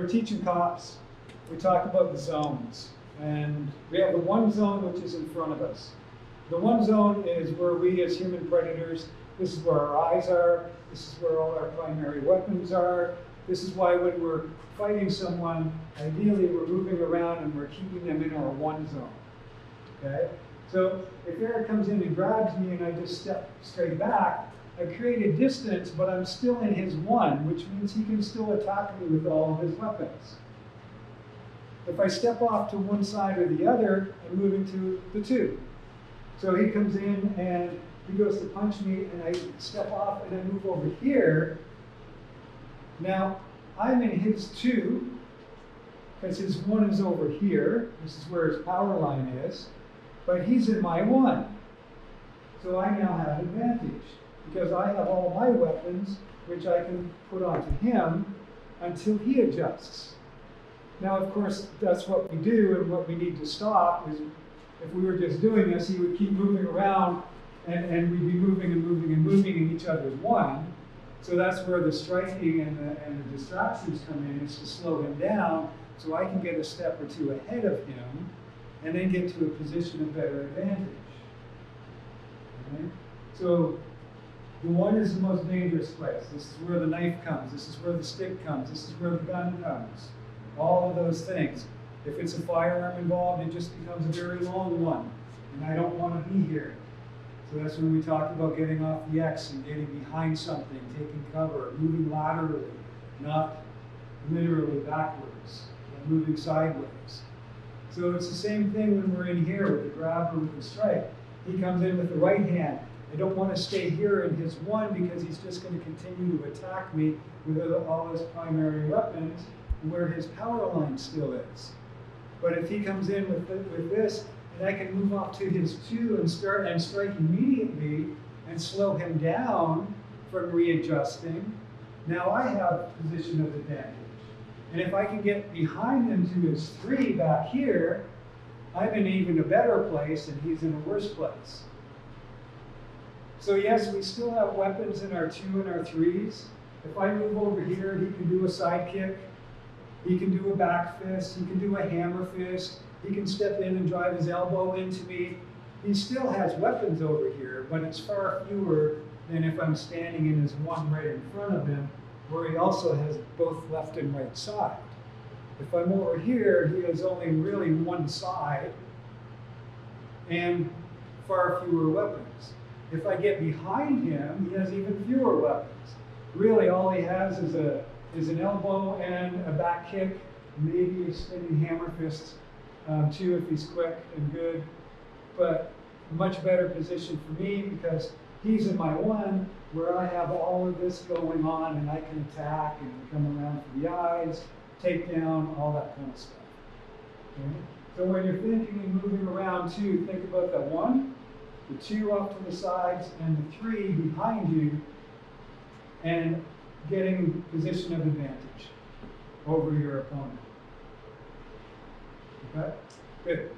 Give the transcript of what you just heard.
we're teaching cops, we talk about the zones. And we have the one zone which is in front of us. The one zone is where we as human predators, this is where our eyes are, this is where all our primary weapons are. This is why when we're fighting someone, ideally we're moving around and we're keeping them in our one zone. Okay? So if Eric comes in and grabs me and I just step straight back, I create a distance, but I'm still in his one, which means he can still attack me with all of his weapons. If I step off to one side or the other, I'm moving to the two. So he comes in and he goes to punch me and I step off and I move over here. Now, I'm in his two, because his one is over here. This is where his power line is. But he's in my one. So I now have advantage, because I have all my weapons, which I can put onto him until he adjusts. Now, of course, that's what we do, and what we need to stop is, if we were just doing this, he would keep moving around, and we'd be moving and moving and moving in each other's one. So that's where the striking and the distractions come in, is to slow him down, so I can get a step or two ahead of him, and then get to a position of better advantage. Okay? So the one is the most dangerous place. This is where the knife comes. This is where the stick comes. This is where the gun comes. All of those things. If it's a firearm involved, it just becomes a very long one. And I don't want to be here. So that's when we talk about getting off the X and getting behind something, taking cover, moving laterally, not literally backwards, but moving sideways. So it's the same thing when we're in here with the grab or with the strike. He comes in with the right hand. I don't want to stay here in his one, because he's just going to continue to attack me with all his primary weapons, where his power line still is. But if he comes in with this, and I can move off to his two and start and strike immediately and slow him down from readjusting, now I have position of advantage. And if I can get behind him to his three back here, I'm in even a better place and he's in a worse place. So yes, we still have weapons in our two and our threes. If I move over here, he can do a side kick. He can do a back fist, he can do a hammer fist, he can step in and drive his elbow into me. He still has weapons over here, but it's far fewer than if I'm standing in his one right in front of him, where he also has both left and right side. If I'm over here, he has only really one side and far fewer weapons. If I get behind him, he has even fewer weapons. Really, all he has is an elbow and a back kick, maybe a spinning hammer fist, too, if he's quick and good. But much better position for me, because he's in my one, where I have all of this going on, and I can attack and come around for the eyes, take down, all that kind of stuff. Okay? So when you're thinking and moving around too, think about that one, the two off to the sides, and the three behind you, and getting position of advantage over your opponent. Okay? Good.